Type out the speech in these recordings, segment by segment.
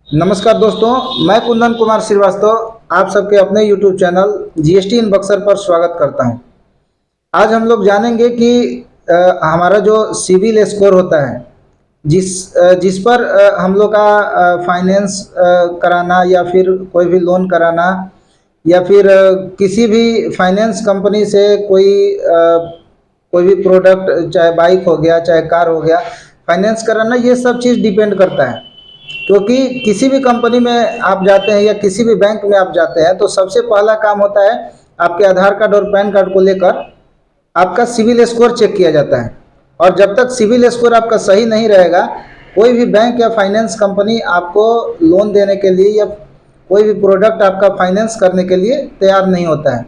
नमस्कार दोस्तों, मैं कुंदन कुमार श्रीवास्तव आप सबके अपने YouTube channel GST in Buxar पर स्वागत करता हूं। आज हम लोग जानेंगे कि हमारा जो सिविल स्कोर होता है, जिस पर हम लोग का फाइनेंस कराना या फिर कोई भी लोन कराना या फिर किसी भी फाइनेंस कंपनी से कोई भी प्रोडक्ट, चाहे बाइक हो गया चाहे कार हो गया, फाइनेंस कराना, ये सब चीज़ डिपेंड करता है। क्योंकि किसी भी कंपनी में आप जाते हैं या किसी भी बैंक में आप जाते हैं तो सबसे पहला काम होता है आपके आधार कार्ड और पैन कार्ड को लेकर आपका सिविल स्कोर चेक किया जाता है। और जब तक सिविल स्कोर आपका सही नहीं रहेगा, कोई भी बैंक या फाइनेंस कंपनी आपको लोन देने के लिए या कोई भी प्रोडक्ट आपका फाइनेंस करने के लिए तैयार नहीं होता है।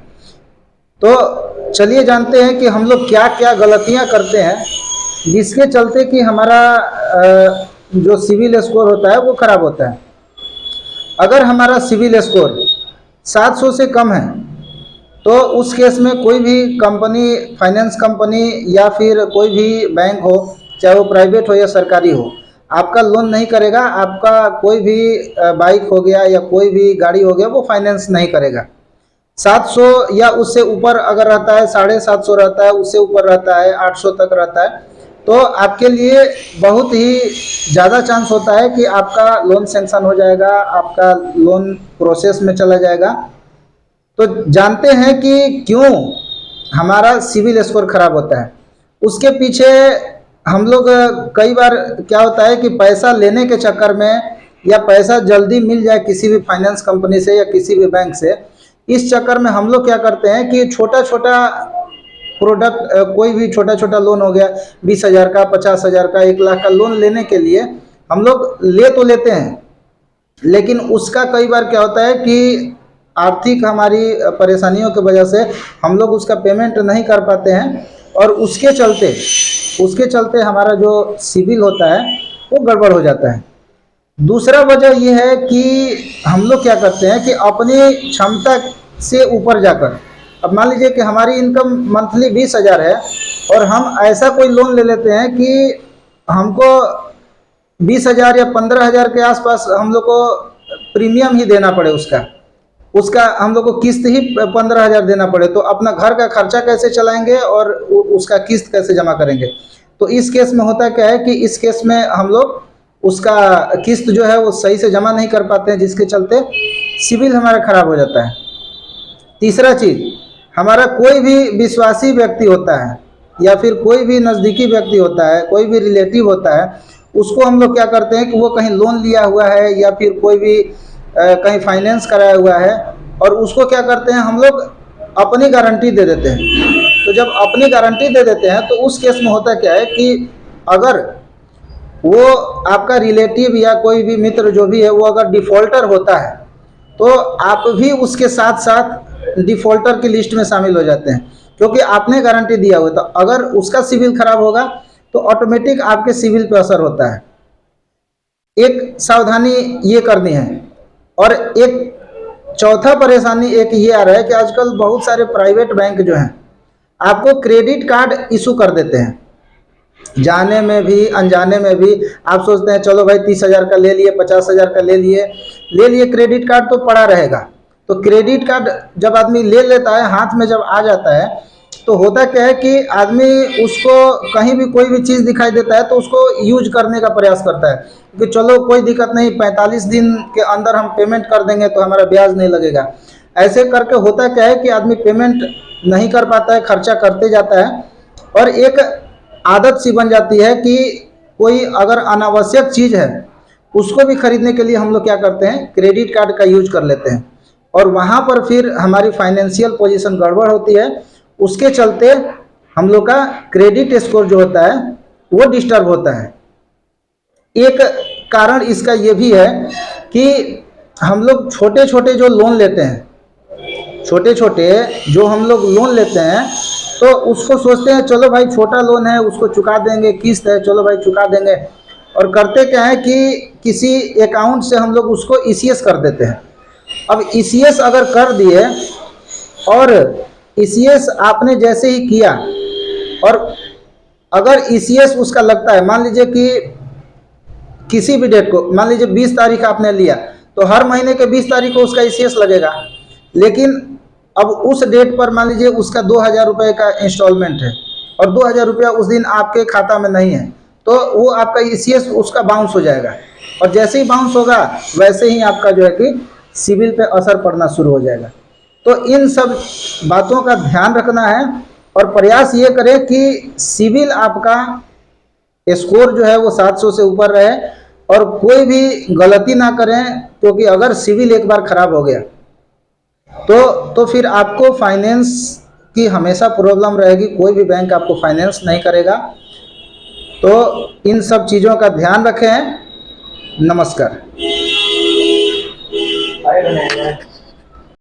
तो चलिए जानते हैं कि हम लोग क्या क्या गलतियां करते हैं जिसके चलते कि हमारा जो सिविल स्कोर होता है वो खराब होता है। अगर हमारा सिविल स्कोर 700 से कम है तो उस केस में कोई भी कंपनी, फाइनेंस कंपनी या फिर कोई भी बैंक हो, चाहे वो प्राइवेट हो या सरकारी हो, आपका लोन नहीं करेगा। आपका कोई भी बाइक हो गया या कोई भी गाड़ी हो गया, वो फाइनेंस नहीं करेगा। 700 या उससे ऊपर अगर रहता है, 750 रहता है, उससे ऊपर रहता है, 800 तक रहता है, तो आपके लिए बहुत ही ज़्यादा चांस होता है कि आपका लोन सेंक्शन हो जाएगा, आपका लोन प्रोसेस में चला जाएगा। तो जानते हैं कि क्यों हमारा सिविल स्कोर खराब होता है। उसके पीछे हम लोग कई बार क्या होता है कि पैसा लेने के चक्कर में या पैसा जल्दी मिल जाए किसी भी फाइनेंस कंपनी से या किसी भी बैंक से, इस चक्कर में हम लोग क्या करते हैं कि छोटा छोटा प्रोडक्ट, कोई भी छोटा छोटा लोन हो गया, 20,000 का, 50,000 का, 1 लाख का लोन लेने के लिए हम लोग ले तो लेते हैं, लेकिन उसका कई बार क्या होता है कि आर्थिक हमारी परेशानियों की वजह से हम लोग उसका पेमेंट नहीं कर पाते हैं और उसके चलते हमारा जो सिविल होता है वो गड़बड़ हो जाता है। दूसरा वजह ये है कि हम लोग क्या करते हैं कि अपनी क्षमता से ऊपर जाकर, अब मान लीजिए कि हमारी इनकम मंथली 20,000 है और हम ऐसा कोई लोन ले लेते हैं कि हमको 20,000 या 15,000 के आसपास हम लोग को प्रीमियम ही देना पड़े, उसका हम लोग को किस्त ही 15,000 देना पड़े, तो अपना घर का खर्चा कैसे चलाएंगे और उसका किस्त कैसे जमा करेंगे। तो इस केस में होता क्या है कि इस केस में हम लोग उसका किस्त जो है वो सही से जमा नहीं कर पाते हैं, जिसके चलते सिविल हमारा खराब हो जाता है। तीसरा चीज़, हमारा कोई भी विश्वासी व्यक्ति होता है या फिर कोई भी नज़दीकी व्यक्ति होता है, कोई भी रिलेटिव होता है, उसको हम लोग क्या करते हैं कि वो कहीं लोन लिया हुआ है या फिर कोई भी कहीं फाइनेंस कराया हुआ है, और उसको क्या करते हैं हम लोग अपनी गारंटी दे देते हैं। तो जब अपनी गारंटी दे देते हैं तो उस केस में होता क्या है कि अगर वो आपका रिलेटिव या कोई भी मित्र जो भी है वो अगर डिफ़ॉल्टर होता है तो आप भी उसके साथ साथ डिफ़ॉल्टर की लिस्ट में शामिल हो जाते हैं, क्योंकि आपने गारंटी दिया हुआ। तो अगर उसका सिविल खराब होगा तो ऑटोमेटिक आपके सिविल पे असर होता है। एक सावधानी ये करनी है। और एक चौथा परेशानी एक ये आ रहा है कि आजकल बहुत सारे प्राइवेट बैंक जो हैं आपको क्रेडिट कार्ड इशू कर देते हैं, जाने में भी अनजाने में भी। आप सोचते हैं चलो भाई 30,000 का ले लिए, 50,000 का ले लिए, क्रेडिट कार्ड तो पड़ा रहेगा। तो क्रेडिट कार्ड जब आदमी ले लेता है, हाथ में जब आ जाता है, तो होता क्या है कि आदमी उसको कहीं भी कोई भी चीज़ दिखाई देता है तो उसको यूज करने का प्रयास करता है कि चलो कोई दिक्कत नहीं, 45 दिन के अंदर हम पेमेंट कर देंगे तो हमारा ब्याज नहीं लगेगा। ऐसे करके होता क्या है कि आदमी पेमेंट नहीं कर पाता है, खर्चा करते जाता है, और एक आदत सी बन जाती है कि कोई अगर अनावश्यक चीज़ है उसको भी खरीदने के लिए हम लोग क्या करते हैं, क्रेडिट कार्ड का यूज कर लेते हैं, और वहाँ पर फिर हमारी फाइनेंशियल पोजीशन गड़बड़ होती है। उसके चलते हम लोग का क्रेडिट स्कोर जो होता है वो डिस्टर्ब होता है। एक कारण इसका ये भी है कि हम लोग छोटे छोटे जो लोन लेते हैं, छोटे छोटे जो हम लोग लोन लेते हैं, तो उसको सोचते हैं चलो भाई छोटा लोन है उसको चुका देंगे, किस्त है चलो भाई चुका देंगे, और करते क्या है कि किसी अकाउंट से हम लोग उसको ईसीएस कर देते हैं। अब ईसीएस अगर कर दिए और ईसीएस आपने जैसे ही किया, और अगर ईसीएस उसका लगता है, मान लीजिए कि किसी भी डेट को, मान लीजिए 20 तारीख आपने लिया तो हर महीने के 20 तारीख को उसका ईसीएस लगेगा। लेकिन अब उस डेट पर मान लीजिए उसका 2,000 रुपये का इंस्टॉलमेंट है और 2,000 रुपया उस दिन आपके खाता में नहीं है, तो वो आपका ईसीएस उसका बाउंस हो जाएगा। और जैसे ही बाउंस होगा वैसे ही आपका जो है कि सिविल पे असर पड़ना शुरू हो जाएगा। तो इन सब बातों का ध्यान रखना है और प्रयास ये करें कि सिविल आपका स्कोर जो है वो 700 से ऊपर रहे और कोई भी गलती ना करें, क्योंकि अगर सिविल एक बार खराब हो गया तो फिर आपको फाइनेंस की हमेशा प्रॉब्लम रहेगी, कोई भी बैंक आपको फाइनेंस नहीं करेगा। तो इन सब चीज़ों का ध्यान रखें। नमस्कार।